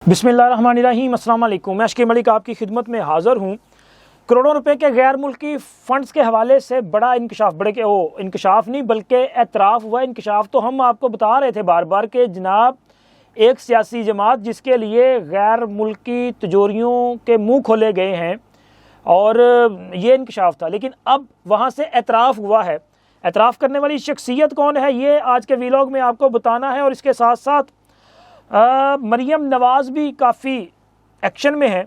بسم اللہ الرحمن الرحیم۔ السلام علیکم۔ میں اشکی ملک آپ کی خدمت میں حاضر ہوں۔ کروڑوں روپے کے غیر ملکی فنڈز کے حوالے سے بڑا انکشاف نہیں بلکہ اعتراف ہوا۔ انکشاف تو ہم آپ کو بتا رہے تھے بار بار کہ جناب ایک سیاسی جماعت جس کے لیے غیر ملکی تجوریوں کے منہ کھولے گئے ہیں اور یہ انکشاف تھا، لیکن اب وہاں سے اعتراف ہوا ہے۔ اعتراف کرنے والی شخصیت کون ہے یہ آج کے ویلاگ میں آپ کو بتانا ہے، اور اس کے ساتھ ساتھ مریم نواز بھی کافی ایکشن میں ہے۔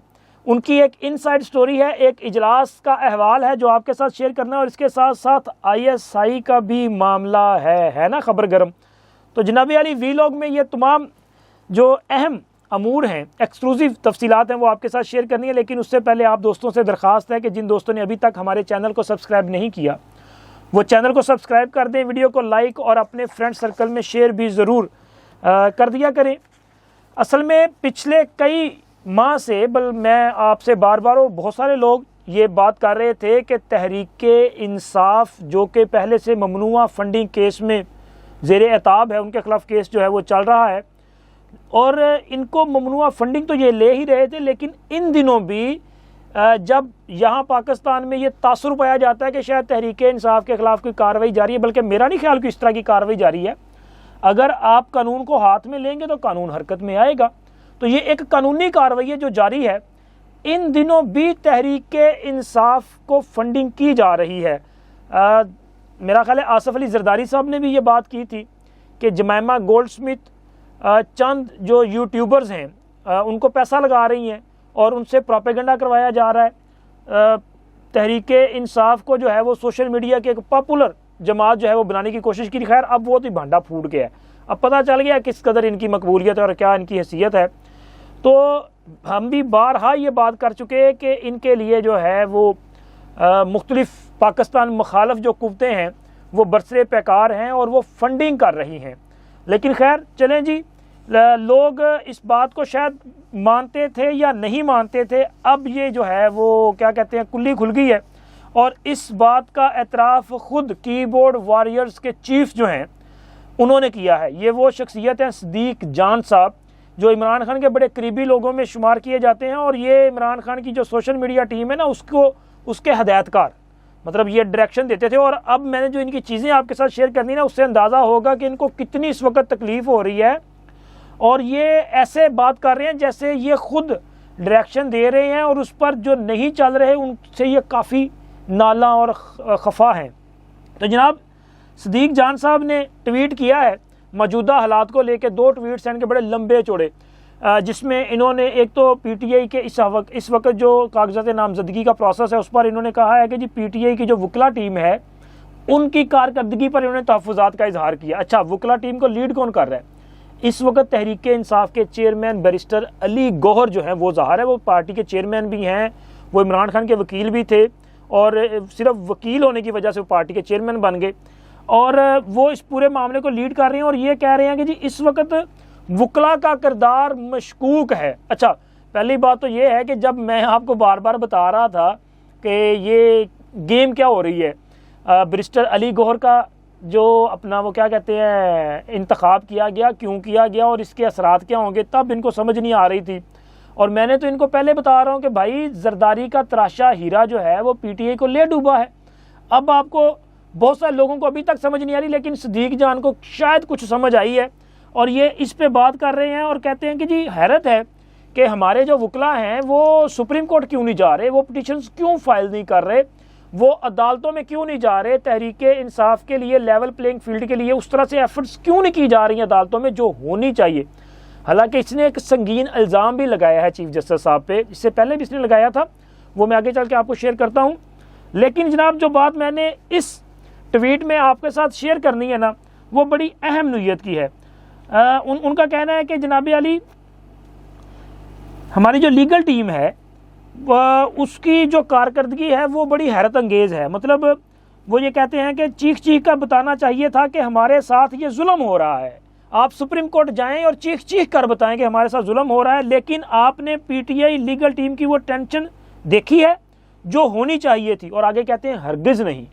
ان کی ایک انسائیڈ سٹوری ہے، ایک اجلاس کا احوال ہے جو آپ کے ساتھ شیئر کرنا ہے، اور اس کے ساتھ ساتھ ISI کا بھی معاملہ ہے نا خبر گرم۔ تو جناب علی ویلاگ میں یہ تمام جو اہم امور ہیں، ایکسکلوزیو تفصیلات ہیں، وہ آپ کے ساتھ شیئر کرنی ہے۔ لیکن اس سے پہلے آپ دوستوں سے درخواست ہے کہ جن دوستوں نے ابھی تک ہمارے چینل کو سبسکرائب نہیں کیا وہ چینل کو سبسکرائب کر دیں، ویڈیو کو لائک اور اپنے فرینڈ سرکل میں شیئر بھی ضرور کر دیا کریں۔ اصل میں پچھلے کئی ماہ سے میں آپ سے بار بہت سارے لوگ یہ بات کر رہے تھے کہ تحریک انصاف جو کہ پہلے سے ممنوعہ فنڈنگ کیس میں زیر اعتاب ہے، ان کے خلاف کیس جو ہے وہ چل رہا ہے، اور ان کو ممنوعہ فنڈنگ تو یہ لے ہی رہے تھے، لیکن ان دنوں بھی جب یہاں پاکستان میں یہ تاثر پایا جاتا ہے کہ شاید تحریک انصاف کے خلاف کوئی کارروائی جاری ہے، بلکہ میرا نہیں خیال کہ اس طرح کی کارروائی جاری ہے۔ اگر آپ قانون کو ہاتھ میں لیں گے تو قانون حرکت میں آئے گا۔ تو یہ ایک قانونی کارروائی ہے جو جاری ہے۔ ان دنوں بھی تحریک انصاف کو فنڈنگ کی جا رہی ہے۔ میرا خیال ہے آصف علی زرداری صاحب نے بھی یہ بات کی تھی کہ جمائمہ گولڈ سمتھ چند جو یوٹیوبرز ہیں ان کو پیسہ لگا رہی ہیں اور ان سے پروپیگنڈا کروایا جا رہا ہے۔ تحریک انصاف کو جو ہے وہ سوشل میڈیا کے ایک پاپولر جماعت جو ہے وہ بنانے کی کوشش کی، خیر اب وہ تو بھانڈا پھوٹ گیا ہے، اب پتہ چل گیا کس قدر ان کی مقبولیت ہے اور کیا ان کی حیثیت ہے۔ تو ہم بھی بارہا یہ بات کر چکے کہ ان کے لیے جو ہے وہ مختلف پاکستان مخالف جو قوتیں ہیں وہ برسر پیکار ہیں اور وہ فنڈنگ کر رہی ہیں۔ لیکن خیر چلیں جی، لوگ اس بات کو شاید مانتے تھے یا نہیں مانتے تھے، اب یہ جو ہے وہ کیا کہتے ہیں کلی کھل گئی ہے، اور اس بات کا اعتراف خود کی بورڈ واریئرز کے چیف جو ہیں انہوں نے کیا ہے۔ یہ وہ شخصیت ہیں صدیق جان صاحب جو عمران خان کے بڑے قریبی لوگوں میں شمار کیے جاتے ہیں، اور یہ عمران خان کی جو سوشل میڈیا ٹیم ہے نا اس کے ہدایتکار، مطلب یہ ڈائریکشن دیتے تھے۔ اور اب میں نے جو ان کی چیزیں آپ کے ساتھ شیئر کرنی نا، اس سے اندازہ ہوگا کہ ان کو کتنی اس وقت تکلیف ہو رہی ہے، اور یہ ایسے بات کر رہے ہیں جیسے یہ خود ڈائریکشن دے رہے ہیں، اور اس پر جو نہیں چل رہے ان سے یہ کافی نالاں اور خفا ہیں۔ تو جناب صدیق جان صاحب نے ٹویٹ کیا ہے موجودہ حالات کو لے کے، 2 ٹویٹس ہیں ان کے بڑے لمبے چوڑے، جس میں انہوں نے ایک تو PTI کے اس وقت جو کاغذات نامزدگی کا پروسیس ہے اس پر انہوں نے کہا ہے کہ جی PTI کی جو وکلا ٹیم ہے ان کی کارکردگی پر انہوں نے تحفظات کا اظہار کیا۔ اچھا، وکلا ٹیم کو لیڈ کون کر رہا ہے؟ اس وقت تحریک انصاف کے چیئرمین بیرسٹر علی گوہر جو ہیں، وہ ظاہر ہے وہ پارٹی کے چیئرمین بھی ہیں، وہ عمران خان کے وکیل بھی تھے، اور صرف وکیل ہونے کی وجہ سے وہ پارٹی کے چیئرمین بن گئے، اور وہ اس پورے معاملے کو لیڈ کر رہے ہیں، اور یہ کہہ رہے ہیں کہ جی اس وقت وکلا کا کردار مشکوک ہے۔ اچھا، پہلی بات تو یہ ہے کہ جب میں آپ کو بار بار بتا رہا تھا کہ یہ گیم کیا ہو رہی ہے، بیرسٹر علی گوہر کا جو اپنا وہ کیا کہتے ہیں انتخاب کیا گیا، کیوں کیا گیا اور اس کے اثرات کیا ہوں گے، تب ان کو سمجھ نہیں آ رہی تھی۔ اور میں نے تو ان کو پہلے بتا رہا ہوں کہ بھائی زرداری کا تراشا ہیرا جو ہے وہ PTI کو لے ڈوبا ہے۔ اب آپ کو بہت سارے لوگوں کو ابھی تک سمجھ نہیں آ رہی، لیکن صدیق جان کو شاید کچھ سمجھ آئی ہے، اور یہ اس پہ بات کر رہے ہیں اور کہتے ہیں کہ جی حیرت ہے کہ ہمارے جو وکلا ہیں وہ سپریم کورٹ کیوں نہیں جا رہے، وہ پٹیشنز کیوں فائل نہیں کر رہے، وہ عدالتوں میں کیوں نہیں جا رہے، تحریک انصاف کے لیے لیول پلینگ فیلڈ کے لیے اس طرح سے ایفرٹس کیوں نہیں کی جا رہی ہیں عدالتوں میں جو ہونی چاہیے۔ حالانکہ اس نے ایک سنگین الزام بھی لگایا ہے چیف جسٹس صاحب پہ، اس سے پہلے بھی اس نے لگایا تھا، وہ میں آگے چل کے آپ کو شیئر کرتا ہوں۔ لیکن جناب جو بات میں نے اس ٹویٹ میں آپ کے ساتھ شیئر کرنی ہے نا، وہ بڑی اہم نوعیت کی ہے۔ ان کا کہنا ہے کہ جناب علی ہماری جو لیگل ٹیم ہے اس کی جو کارکردگی ہے وہ بڑی حیرت انگیز ہے۔ مطلب وہ یہ کہتے ہیں کہ چیخ کر بتانا چاہیے تھا کہ ہمارے ساتھ یہ ظلم ہو رہا ہے، آپ سپریم کورٹ جائیں اور چیخ کر بتائیں کہ ہمارے ساتھ ظلم ہو رہا ہے، لیکن آپ نے PTI لیگل ٹیم کی وہ ٹینشن دیکھی ہے جو ہونی چاہیے تھی، اور آگے کہتے ہیں ہرگز نہیں،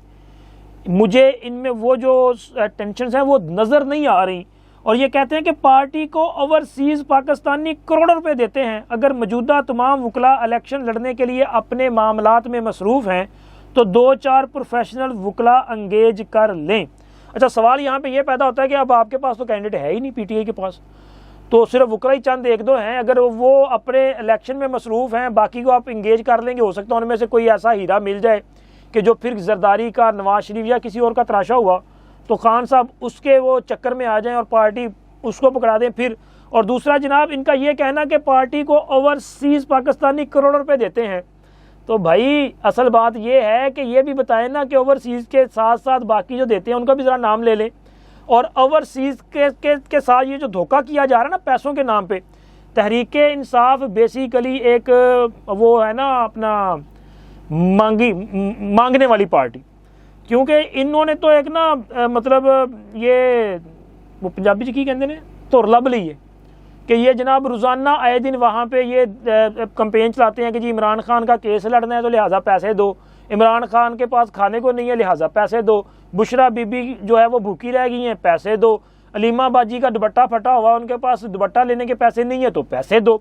مجھے ان میں وہ جو ٹینشنز ہیں وہ نظر نہیں آ رہی، اور یہ کہتے ہیں کہ پارٹی کو اوورسیز پاکستانی کروڑوں روپے دیتے ہیں، اگر موجودہ تمام وکلاء الیکشن لڑنے کے لیے اپنے معاملات میں مصروف ہیں تو 2-4 پروفیشنل وکلاء انگیج کر لیں۔ اچھا، سوال یہاں پہ یہ پیدا ہوتا ہے کہ اب آپ کے پاس تو کینڈیڈیٹ ہے ہی نہیں پی ٹی آئی کے پاس، تو صرف وکلاء ہی چند ایک دو ہیں، اگر وہ اپنے الیکشن میں مصروف ہیں باقی کو آپ انگیج کر لیں گے، ہو سکتا ہے ان میں سے کوئی ایسا ہیرا مل جائے کہ جو پھر زرداری کا، نواز شریف یا کسی اور کا تراشا ہوا تو خان صاحب اس کے وہ چکر میں آ جائیں اور پارٹی اس کو پکڑا دیں پھر۔ اور دوسرا جناب ان کا یہ کہنا کہ پارٹی کو اوورسیز پاکستانی کروڑوں روپے دیتے ہیں، تو بھائی اصل بات یہ ہے کہ یہ بھی بتائیں نا کہ اوورسیز کے ساتھ ساتھ باقی جو دیتے ہیں ان کا بھی ذرا نام لے لیں۔ اور اوورسیز کے ساتھ یہ جو دھوکہ کیا جا رہا ہے نا پیسوں کے نام پہ، تحریک انصاف بیسیکلی ایک وہ ہے نا اپنا مانگنے والی پارٹی، کیونکہ انہوں نے تو ایک نا مطلب یہ وہ پنجابی کی کہتے ہیں تو لب لی ہے کہ یہ جناب روزانہ آئے دن وہاں پہ یہ کمپین چلاتے ہیں کہ جی عمران خان کا کیس لڑنا ہے تو لہٰذا پیسے دو، عمران خان کے پاس کھانے کو نہیں ہے لہٰذا پیسے دو، بشرا بی بی جو ہے وہ بھوکی رہ گئی ہیں پیسے دو، علیمہ باجی کا دوپٹہ پھٹا ہوا ان کے پاس دوپٹہ لینے کے پیسے نہیں ہے تو پیسے دو۔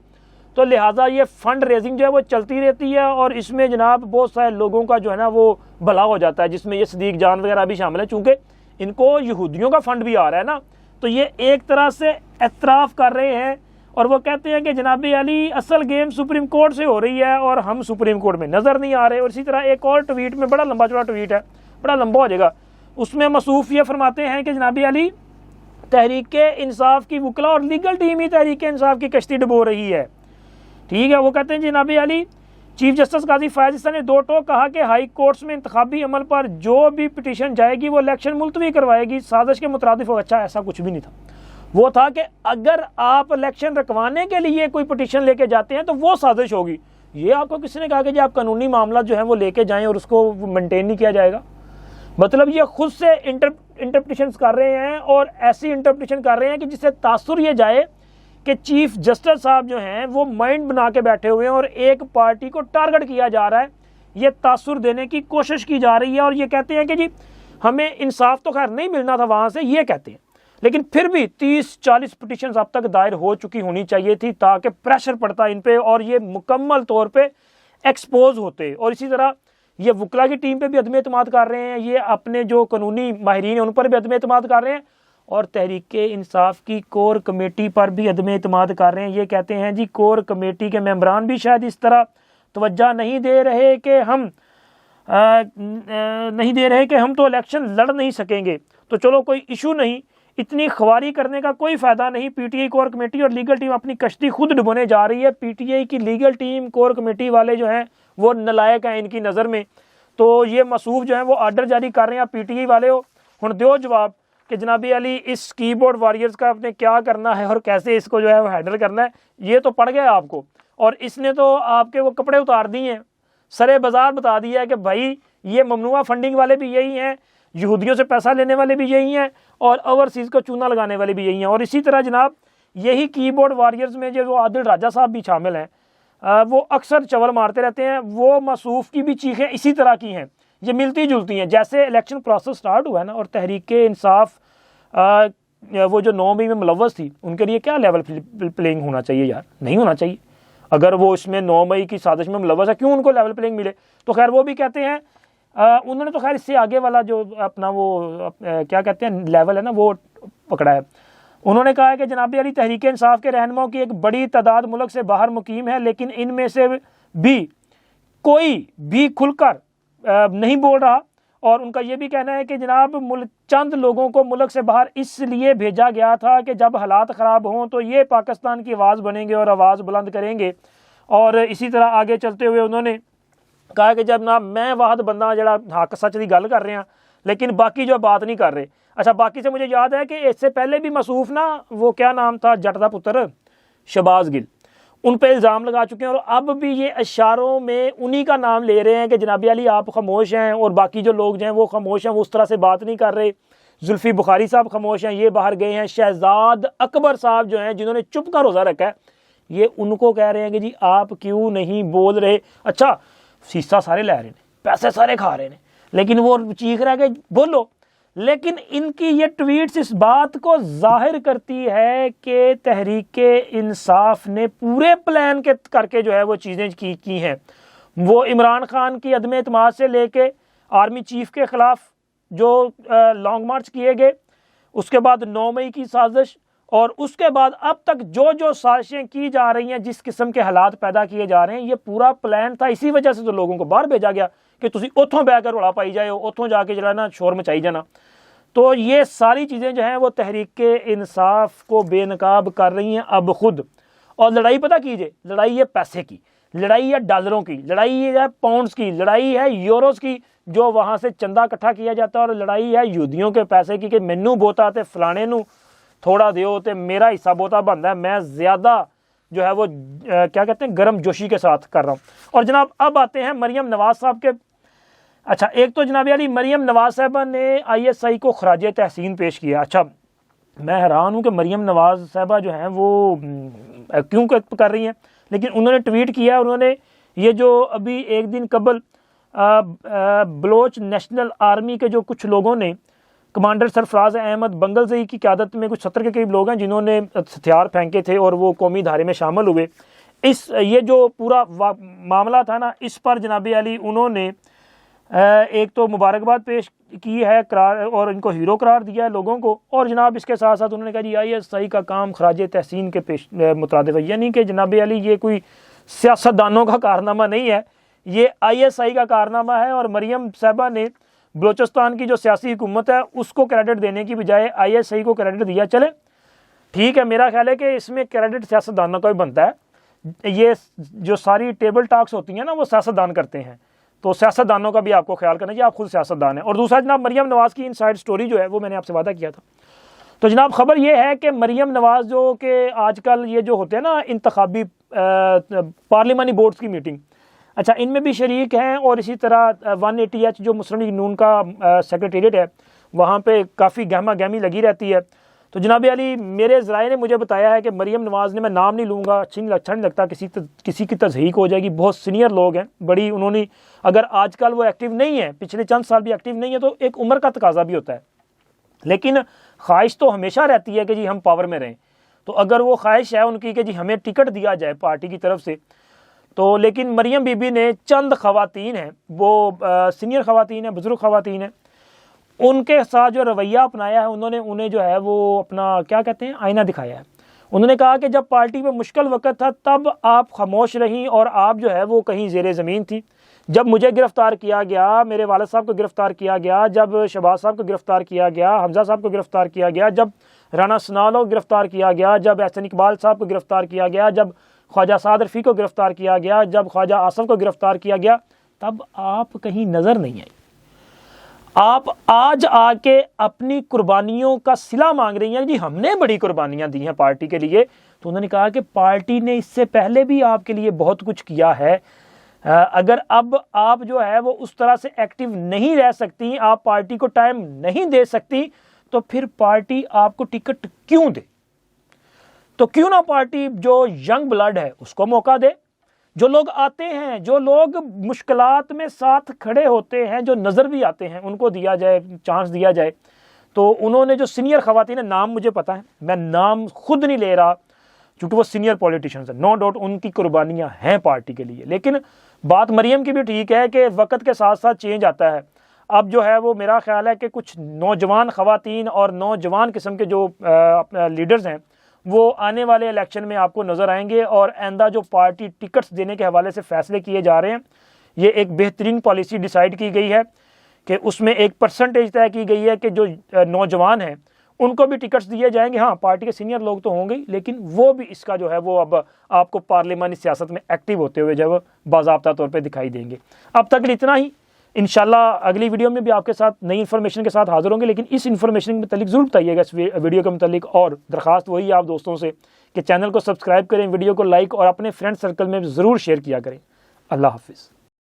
تو لہٰذا یہ فنڈ ریزنگ جو ہے وہ چلتی رہتی ہے، اور اس میں جناب بہت سارے لوگوں کا جو ہے نا وہ بھلا ہو جاتا ہے، جس میں یہ صدیق جان وغیرہ بھی شامل ہے، چونکہ ان کو یہودیوں کا فنڈ بھی آ رہا ہے نا، تو یہ ایک طرح سے اعتراف کر رہے ہیں، اور وہ کہتے ہیں کہ جناب علی اصل گیم سپریم کورٹ سے ہو رہی ہے اور ہم سپریم کورٹ میں نظر نہیں آ رہے۔ اور اسی طرح ایک اور ٹویٹ میں، بڑا لمبا چوڑا ٹویٹ ہے، بڑا لمبا ہو جائے گا، اس میں مصوف یہ فرماتے ہیں کہ جناب علی تحریک انصاف کی وکلا اور لیگل ٹیم ہی تحریک انصاف کی کشتی ڈبو رہی ہے، ٹھیک ہے۔ وہ کہتے ہیں جناب علی چیف جسٹس قاضی فائز حسن نے دو ٹوک کہا کہ ہائی کورٹس میں انتخابی عمل پر جو بھی پٹیشن جائے گی وہ الیکشن ملتوی کروائے گی، سازش کے مترادف ہو۔ اچھا، ایسا کچھ بھی نہیں تھا، وہ تھا کہ اگر آپ الیکشن رکوانے کے لیے کوئی پٹیشن لے کے جاتے ہیں تو وہ سازش ہوگی۔ یہ آپ کو کسی نے کہا کہ جی آپ قانونی معاملات جو ہیں وہ لے کے جائیں اور اس کو مینٹین نہیں کیا جائے گا؟ مطلب یہ خود سے انٹرپریٹیشنز کر رہے ہیں، اور ایسی انٹرپریٹیشن کر رہے ہیں کہ جس سے تاثر یہ جائے کہ چیف جسٹس صاحب جو ہیں وہ مائنڈ بنا کے بیٹھے ہوئے ہیں اور ایک پارٹی کو ٹارگٹ کیا جا رہا ہے، یہ تاثر دینے کی کوشش کی جا رہی ہے۔ اور یہ کہتے ہیں کہ جی ہمیں انصاف تو خیر نہیں ملنا تھا وہاں سے، یہ کہتے ہیں، لیکن پھر بھی 30-40 پٹیشنز اب تک دائر ہو چکی ہونی چاہیے تھی تاکہ پریشر پڑتا ان پہ اور یہ مکمل طور پہ ایکسپوز ہوتے۔ اور اسی طرح یہ وکلا کی ٹیم پہ بھی عدم اعتماد کر رہے ہیں، یہ اپنے جو قانونی ماہرین ہیں ان پر بھی عدم اعتماد کر رہے ہیں، اور تحریک انصاف کی کور کمیٹی پر بھی عدم اعتماد کر رہے ہیں۔ یہ کہتے ہیں جی کور کمیٹی کے ممبران بھی شاید اس طرح توجہ نہیں دے رہے کہ ہم تو الیکشن لڑ نہیں سکیں گے، تو چلو کوئی ایشو نہیں، اتنی خواری کرنے کا کوئی فائدہ نہیں، P T I core committee اور لیگل ٹیم اپنی کشتی خود ڈبونے جا رہی ہے۔ پی ٹی آئی کی لیگل ٹیم، کور کمیٹی والے جو ہیں وہ نالائق ہیں ان کی نظر میں، تو یہ مصوف جو ہیں وہ آرڈر جاری کر رہے ہیں، پی ٹی آئی والے ہو ہن دیو جواب کہ جناب علی اس کی بورڈ واریئرز کا آپ نے کیا کرنا ہے اور کیسے اس کو جو ہے وہ ہینڈل کرنا ہے۔ یہ تو پڑ گیا آپ کو، اور اس نے تو آپ کے وہ کپڑے اتار دیے ہیں، سرے بازار بتا دیا ہے کہ بھائی یہ ممنوعہ فنڈنگ والے بھی یہی ہیں، یہودیوں سے پیسہ لینے والے بھی یہی ہیں، اور اوورسیز کو چونا لگانے والے بھی یہی ہیں۔ اور اسی طرح جناب یہی کی بورڈ واریئرز میں جو عادل راجہ صاحب بھی شامل ہیں، وہ اکثر چول مارتے رہتے ہیں، وہ مصوف کی بھی چیخیں اسی طرح کی ہیں، یہ ملتی جلتی ہیں۔ جیسے الیکشن پروسیس سٹارٹ ہوا ہے نا، اور تحریک انصاف وہ جو 9 مئی میں ملوث تھی ان کے لیے کیا لیول پلینگ ہونا چاہیے یار؟ نہیں ہونا چاہیے۔ اگر وہ اس میں 9 مئی کی سازش میں ملوث ہے، کیوں ان کو لیول پلینگ ملے؟ تو خیر وہ بھی کہتے ہیں، انہوں نے تو خیر اس سے آگے والا جو اپنا وہ کیا کہتے ہیں لیول ہے نا وہ پکڑا ہے۔ انہوں نے کہا ہے کہ جناب علی تحریک انصاف کے رہنماؤں کی ایک بڑی تعداد ملک سے باہر مقیم ہے، لیکن ان میں سے بھی کوئی بھی کھل کر نہیں بول رہا، اور ان کا یہ بھی کہنا ہے کہ جناب چند لوگوں کو ملک سے باہر اس لیے بھیجا گیا تھا کہ جب حالات خراب ہوں تو یہ پاکستان کی آواز بنیں گے اور آواز بلند کریں گے۔ اور اسی طرح آگے چلتے ہوئے انہوں نے کہا کہ جب نا میں واحد بندہ جڑا حق سچ کی گل کر رہے ہیں لیکن باقی جو بات نہیں کر رہے۔ اچھا، باقی سے مجھے یاد ہے کہ اس سے پہلے بھی مصوف نا وہ کیا نام تھا جٹ دا پتر شہباز گل، ان پہ الزام لگا چکے ہیں، اور اب بھی یہ اشاروں میں انہی کا نام لے رہے ہیں کہ جناب علی آپ خاموش ہیں، اور باقی جو لوگ جو ہیں وہ خاموش ہیں، وہ اس طرح سے بات نہیں کر رہے۔ زلفی بخاری صاحب خاموش ہیں، یہ باہر گئے ہیں۔ شہزاد اکبر صاحب جو ہیں جنہوں نے چپ کا روزہ رکھا ہے، یہ ان کو کہہ رہے ہیں کہ جی آپ کیوں نہیں بول رہے؟ اچھا، سیسا سارے لے رہے ہیں، پیسے سارے کھا رہے ہیں، لیکن وہ چیخ رہا ہے کہ بولو، لیکن ان کی یہ ٹویٹس اس بات کو ظاہر کرتی ہے کہ تحریک انصاف نے پورے پلان کے کر کے جو ہے وہ چیزیں کی ہیں. وہ عمران خان کی عدم اعتماد سے لے کے آرمی چیف کے خلاف جو لانگ مارچ کیے گئے، اس کے بعد 9 مئی کی سازش، اور اس کے بعد اب تک جو سازشیں کی جا رہی ہیں، جس قسم کے حالات پیدا کیے جا رہے ہیں، یہ پورا پلان تھا. اسی وجہ سے تو لوگوں کو باہر بھیجا گیا کہ تسی اتھوں بہ کر رولا پائی جائے، اتھوں جا کے جو ہے نا شور مچائی جانا. تو یہ ساری چیزیں جو ہیں وہ تحریک انصاف کو بے نقاب کر رہی ہیں اب خود. اور لڑائی پتہ کیجئے، لڑائی ہے پیسے کی، لڑائی ہے ڈالروں کی، لڑائی ہے پاؤنڈز کی، لڑائی ہے یوروز کی جو وہاں سے چندہ اکٹھا کیا جاتا ہے، اور لڑائی ہے یہودیوں کے پیسے کی کہ مینوں بوتا تے فلانے نو تھوڑا دیو تے میرا حصہ بوتا بنتا ہے، میں زیادہ جو ہے وہ کیا کہتے ہیں گرم جوشی کے ساتھ کر رہا ہوں. اور جناب اب آتے ہیں مریم نواز صاحب کے. اچھا، ایک تو جناب علی مریم نواز صاحبہ نے ISI کو خراج تحسین پیش کیا. اچھا، میں حیران ہوں کہ مریم نواز صاحبہ جو ہیں وہ کیوں کر رہی ہیں، لیکن انہوں نے ٹویٹ کیا، انہوں نے یہ جو ابھی ایک دن قبل بلوچ نیشنل آرمی کے جو کچھ لوگوں نے، کمانڈر سرفراز احمد بنگلزئی کی قیادت میں کچھ 70 کے قریب لوگ ہیں جنہوں نے ہتھیار پھینکے تھے اور وہ قومی دھارے میں شامل ہوئے. یہ جو پورا معاملہ تھا نا، اس پر جناب علی انہوں نے ایک تو مبارکباد پیش کی ہے اور ان کو ہیرو قرار دیا ہے لوگوں کو، اور جناب اس کے ساتھ ساتھ انہوں نے کہا جی ISI کا کام خراج تحسین کے مترادف ہے. یعنی کہ جناب علی یہ کوئی سیاستدانوں کا کارنامہ نہیں ہے، یہ ISI کا کارنامہ ہے. اور مریم صاحبہ نے بلوچستان کی جو سیاسی حکومت ہے اس کو کریڈٹ دینے کی بجائے ISI کو کریڈٹ دیا. چلے ٹھیک ہے، میرا خیال ہے کہ اس میں کریڈٹ سیاستدانوں کا بھی بنتا ہے. یہ جو ساری ٹیبل ٹاکس ہوتی ہیں نا وہ سیاستدان کرتے ہیں، تو سیاستدانوں کا بھی آپ کو خیال کرنا چاہیے، آپ خود سیاستدان ہیں. اور دوسرا جناب مریم نواز کی انسائیڈ سٹوری جو ہے وہ میں نے آپ سے وعدہ کیا تھا. تو جناب خبر یہ ہے کہ مریم نواز جو کہ آج کل یہ جو ہوتے ہیں نا انتخابی پارلیمانی بورڈز کی میٹنگ، اچھا ان میں بھی شریک ہیں، اور اسی طرح 180H جو مسلم لیگ نون کا سیکریٹریٹ ہے وہاں پہ کافی گہما گہمی لگی رہتی ہے. تو جناب علی میرے ذرائع نے مجھے بتایا ہے کہ مریم نواز نے، میں نام نہیں لوں گا، اچھا نہیں لگتا کسی کی تضحیق ہو جائے گی، بہت سینئر لوگ ہیں بڑی، انہوں نے اگر آج کل وہ ایکٹیو نہیں ہے، پچھلے چند سال بھی ایکٹیو نہیں ہے، تو ایک عمر کا تقاضا بھی ہوتا ہے، لیکن خواہش تو ہمیشہ رہتی ہے کہ جی ہم پاور میں رہیں. تو اگر وہ خواہش ہے ان کی کہ جی ہمیں ٹکٹ دیا جائے پارٹی کی طرف سے، تو لیکن مریم بی بی نے چند خواتین ہیں، وہ سینئر خواتین ہیں، بزرگ خواتین ہیں، ان کے ساتھ جو رویہ اپنایا ہے انہوں نے انہیں جو ہے وہ اپنا کیا کہتے ہیں آئینہ دکھایا ہے. انہوں نے کہا کہ جب پارٹی میں مشکل وقت تھا تب آپ خاموش رہیں اور آپ جو ہے وہ کہیں زیر زمین تھی. جب مجھے گرفتار کیا گیا، میرے والد صاحب کو گرفتار کیا گیا، جب شہباز صاحب کو گرفتار کیا گیا، حمزہ صاحب کو گرفتار کیا گیا، جب رانا ثناءاللہ کو گرفتار کیا گیا، جب احسن اقبال صاحب کو گرفتار کیا گیا، جب خواجہ سعد رفیع کو گرفتار کیا گیا، جب خواجہ آصف کو گرفتار کیا گیا، تب آپ کہیں نظر نہیں آئی. آپ آج آ کے اپنی قربانیوں کا صلہ مانگ رہی ہیں، جی ہم نے بڑی قربانیاں دی ہیں پارٹی کے لیے. تو انہوں نے کہا کہ پارٹی نے اس سے پہلے بھی آپ کے لیے بہت کچھ کیا ہے، اگر اب آپ جو ہے وہ اس طرح سے ایکٹیو نہیں رہ سکتی، آپ پارٹی کو ٹائم نہیں دے سکتی، تو پھر پارٹی آپ کو ٹکٹ کیوں دے؟ تو کیوں نہ پارٹی جو ینگ بلڈ ہے اس کو موقع دے، جو لوگ آتے ہیں، جو لوگ مشکلات میں ساتھ کھڑے ہوتے ہیں، جو نظر بھی آتے ہیں، ان کو دیا جائے، چانس دیا جائے. تو انہوں نے جو سینئر خواتین، نام مجھے پتہ ہے، میں نام خود نہیں لے رہا چونکہ وہ سینئر پولیٹیشنز ہیں، نو ڈاؤٹ ان کی قربانیاں ہیں پارٹی کے لیے، لیکن بات مریم کی بھی ٹھیک ہے کہ وقت کے ساتھ ساتھ چینج آتا ہے. اب جو ہے وہ میرا خیال ہے کہ کچھ نوجوان خواتین اور نوجوان قسم کے جو لیڈرز ہیں وہ آنے والے الیکشن میں آپ کو نظر آئیں گے، اور آئندہ جو پارٹی ٹکٹس دینے کے حوالے سے فیصلے کیے جا رہے ہیں، یہ ایک بہترین پالیسی ڈیسائیڈ کی گئی ہے کہ اس میں ایک پرسنٹیج طے کی گئی ہے کہ جو نوجوان ہیں ان کو بھی ٹکٹس دیے جائیں گے. ہاں پارٹی کے سینئر لوگ تو ہوں گے، لیکن وہ بھی اس کا جو ہے وہ اب آپ کو پارلیمانی سیاست میں ایکٹیو ہوتے ہوئے جو ہے باضابطہ طور پہ دکھائی دیں گے. اب تک اتنا ہی، انشاءاللہ اگلی ویڈیو میں بھی آپ کے ساتھ نئی انفارمیشن کے ساتھ حاضر ہوں گے، لیکن اس انفارمیشن کے متعلق ضرور بتائیے گا اس ویڈیو کے متعلق، اور درخواست وہی ہے آپ دوستوں سے کہ چینل کو سبسکرائب کریں، ویڈیو کو لائک اور اپنے فرینڈ سرکل میں ضرور شیئر کیا کریں. اللہ حافظ.